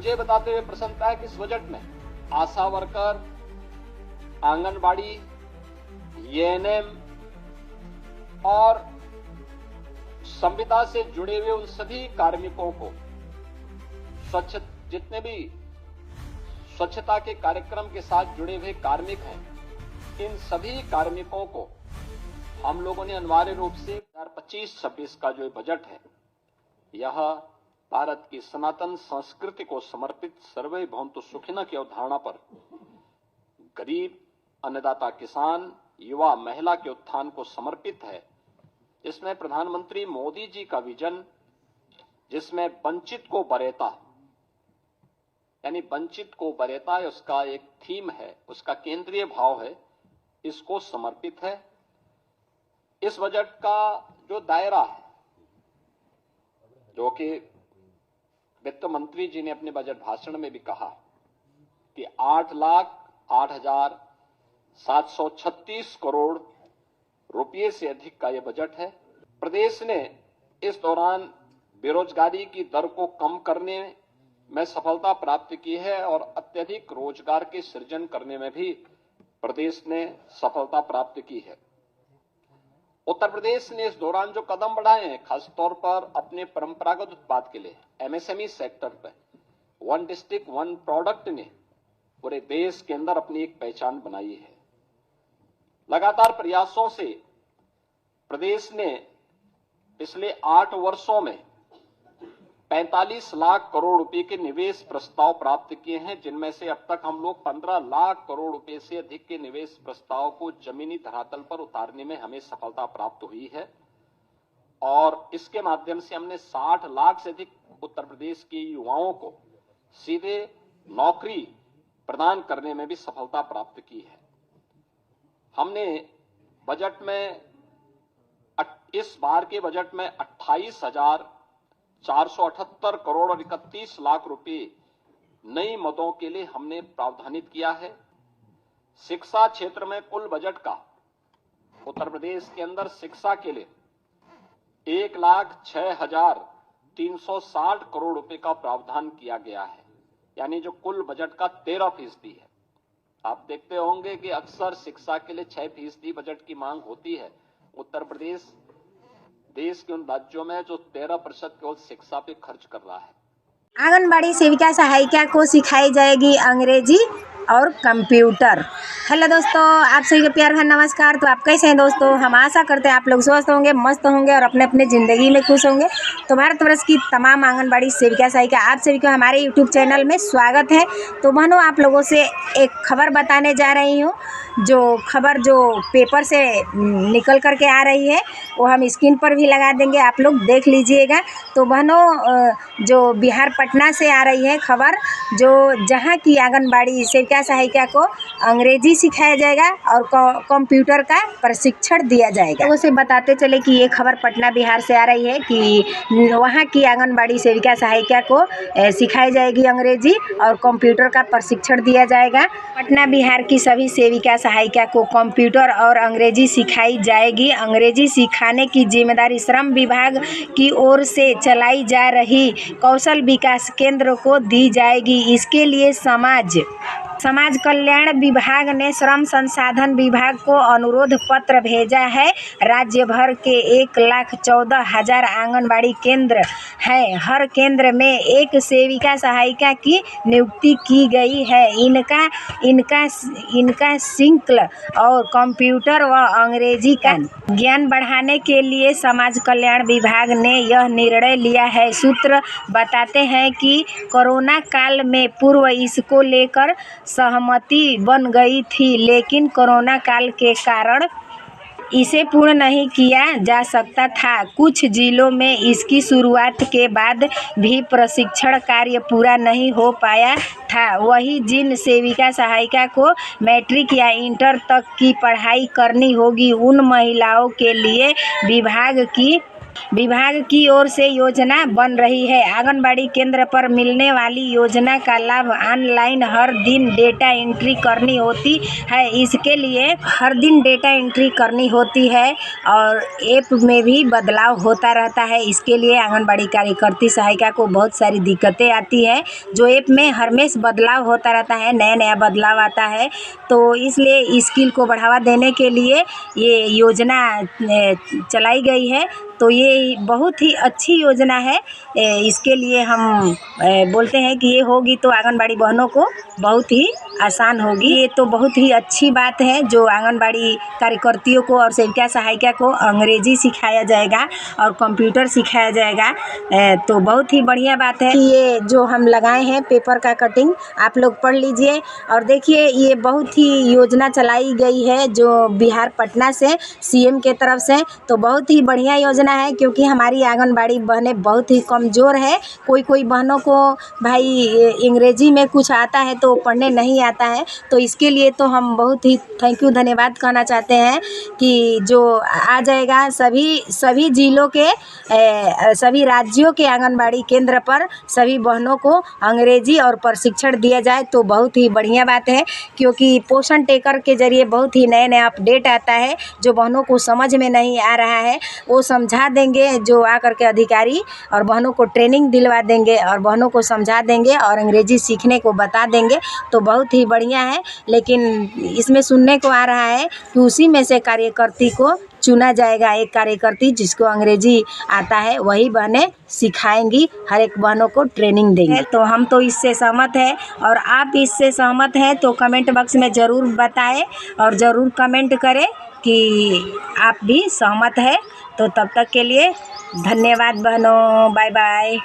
मुझे बताते हुए प्रसन्नता है कि इस बजट में आशा वर्कर, आंगनबाड़ी, एएनएम और संविदा से जुड़े हुए उन सभी कार्मिकों को जितने भी स्वच्छता के कार्यक्रम के साथ जुड़े हुए कार्मिक हैं, इन सभी कार्मिकों को हम लोगों ने अनिवार्य रूप से 2025-26 का जो बजट है, यह भारत की सनातन संस्कृति को समर्पित सर्वे भवन्तु सुखिनः की अवधारणा पर गरीब, अन्नदाता किसान, युवा, महिला के उत्थान को समर्पित है। इसमें प्रधानमंत्री मोदी जी का विजन, जिसमें वंचित को वरेता, यानी वंचित को वरेता उसका एक थीम है, उसका केंद्रीय भाव है, इसको समर्पित है। इस बजट का जो दायरा है, जो कि वित्त मंत्री जी ने अपने बजट भाषण में भी कहा कि 8,08,736 करोड़ रुपये से अधिक का यह बजट है। प्रदेश ने इस दौरान बेरोजगारी की दर को कम करने में सफलता प्राप्त की है और अत्यधिक रोजगार के सृजन करने में भी प्रदेश ने सफलता प्राप्त की है। उत्तर प्रदेश ने इस दौरान जो कदम बढ़ाए हैं, खासतौर पर अपने परंपरागत उत्पाद के लिए एमएसएमई सेक्टर पर वन डिस्ट्रिक्ट वन प्रोडक्ट ने पूरे देश के अंदर अपनी एक पहचान बनाई है। लगातार प्रयासों से प्रदेश ने पिछले 8 वर्षों में 45 लाख करोड़ रुपए के निवेश प्रस्ताव प्राप्त किए हैं, जिनमें से अब तक हम लोग 15 लाख करोड़ रुपए से अधिक के निवेश प्रस्ताव को जमीनी धरातल पर उतारने में हमें सफलता प्राप्त हुई है और इसके माध्यम से हमने 60 लाख से अधिक उत्तर प्रदेश के युवाओं को सीधे नौकरी प्रदान करने में भी सफलता प्राप्त की है। हमने बजट में, इस बार के बजट में 28,478 करोड़ और 31 लाख रुपए नई मदों के लिए हमने प्रावधानित किया है। शिक्षा क्षेत्र में कुल बजट का उत्तर प्रदेश के अंदर शिक्षा के लिए 1,06,360 करोड़ रुपए का प्रावधान किया गया है, यानी जो कुल बजट का 13% है। आप देखते होंगे कि अक्सर शिक्षा के लिए 6% बजट की मांग होती है। उत्तर प्रदेश देश के उन राज्यों में जो 13% केवल शिक्षा पे खर्च कर रहा है। आंगनबाड़ी सेविका सहायिका को सिखाई जाएगी अंग्रेजी और कंप्यूटर। हेलो दोस्तों, आप सभी को प्यार भरा नमस्कार। तो आप कैसे हैं दोस्तों? हम आशा करते हैं आप लोग स्वस्थ होंगे, मस्त होंगे और अपने अपने ज़िंदगी में खुश होंगे। तो भारतवर्ष की तमाम आंगनबाड़ी सेविका सहायिका आप सभी को हमारे यूट्यूब चैनल में स्वागत है। तो बहनों, आप लोगों से एक खबर बताने जा रही हूँ। जो खबर जो पेपर से निकल करके आ रही है वो हम स्क्रीन पर भी लगा देंगे, आप लोग देख लीजिएगा। तो बहनों, जो बिहार पटना से आ रही है खबर, जो जहाँ की आंगनबाड़ी सेविका सहायिका को अंग्रेजी सिखाया जाएगा और कंप्यूटर का प्रशिक्षण दिया जाएगा। तो उसे बताते चले कि ये खबर पटना बिहार से आ रही है कि वहाँ की आंगनबाड़ी सेविका सहायिका को सिखाई जाएगी अंग्रेजी और कंप्यूटर का प्रशिक्षण दिया जाएगा। पटना बिहार की सभी सेविका सहायिका को कंप्यूटर और अंग्रेजी सिखाई जाएगी। अंग्रेजी सिखाने की जिम्मेदारी श्रम विभाग की ओर से चलाई जा रही कौशल विकास केंद्र को दी जाएगी। इसके लिए समाज कल्याण विभाग ने श्रम संसाधन विभाग को अनुरोध पत्र भेजा है। राज्य भर के 1,14,000 आंगनबाड़ी केंद्र हैं। हर केंद्र में एक सेविका सहायिका की नियुक्ति की गई है। इनका शुल्क और कंप्यूटर व अंग्रेजी का ज्ञान बढ़ाने के लिए समाज कल्याण विभाग ने यह निर्णय लिया है। सूत्र बताते हैं कि कोरोना काल में पूर्व इसको लेकर सहमति बन गई थी, लेकिन कोरोना काल के कारण इसे पूर्ण नहीं किया जा सकता था। कुछ जिलों में इसकी शुरुआत के बाद भी प्रशिक्षण कार्य पूरा नहीं हो पाया था। वही जिन सेविका सहायिका को मैट्रिक या इंटर तक की पढ़ाई करनी होगी, उन महिलाओं के लिए विभाग की विभाग की ओर से योजना बन रही है। आंगनबाड़ी केंद्र पर मिलने वाली योजना का लाभ ऑनलाइन हर दिन डेटा एंट्री करनी होती है। इसके लिए हर दिन डेटा एंट्री करनी होती है और ऐप में भी बदलाव होता रहता है। इसके लिए आंगनबाड़ी कार्यकर्ती सहायिका को बहुत सारी दिक्कतें आती है। जो ऐप में हरमेश बदलाव होता रहता है, नया नया बदलाव आता है, तो इसलिए स्किल को बढ़ावा देने के लिए ये योजना चलाई गई है। तो ये बहुत ही अच्छी योजना है। इसके लिए हम बोलते हैं कि ये होगी तो आंगनबाड़ी बहनों को बहुत ही आसान होगी। ये तो बहुत ही अच्छी बात है जो आंगनबाड़ी कार्यकर्तियों को और सेविका सहायिका को अंग्रेजी सिखाया जाएगा और कंप्यूटर सिखाया जाएगा। तो बहुत ही बढ़िया बात है कि ये जो हम लगाए हैं पेपर का कटिंग, आप लोग पढ़ लीजिए और देखिए। ये बहुत ही योजना चलाई गई है जो बिहार पटना से सीएम के तरफ से। तो बहुत ही बढ़िया योजना है क्योंकि हमारी आंगनबाड़ी बहनें बहुत ही कमज़ोर है। कोई बहनों को भाई अंग्रेजी में कुछ आता है तो पढ़ने नहीं आता है। तो इसके लिए तो हम बहुत ही थैंक यू, धन्यवाद कहना चाहते हैं कि जो आ जाएगा सभी जिलों के सभी राज्यों के आंगनबाड़ी केंद्र पर सभी बहनों को अंग्रेजी और प्रशिक्षण दिया जाए तो बहुत ही बढ़िया बात है। क्योंकि पोषण टेकर के जरिए बहुत ही नए अपडेट आता है। जो बहनों को समझ में नहीं आ रहा है वो समझा देंगे, जो आकर के अधिकारी और बहनों को ट्रेनिंग दिलवा देंगे और बहनों को समझा देंगे और अंग्रेजी सीखने को बता देंगे। तो बहुत ही बढ़िया है। लेकिन इसमें सुनने को आ रहा है कि उसी में से कार्यकर्ती को चुना जाएगा। एक कार्यकर्ती जिसको अंग्रेजी आता है वही बहनें सिखाएंगी, हर एक बहनों को ट्रेनिंग देंगे। तो हम तो इससे सहमत है और आप इससे सहमत हैं तो कमेंट बॉक्स में ज़रूर बताएं और ज़रूर कमेंट करें कि आप भी सहमत है। तो तब तक के लिए धन्यवाद बहनों, बाय बाय।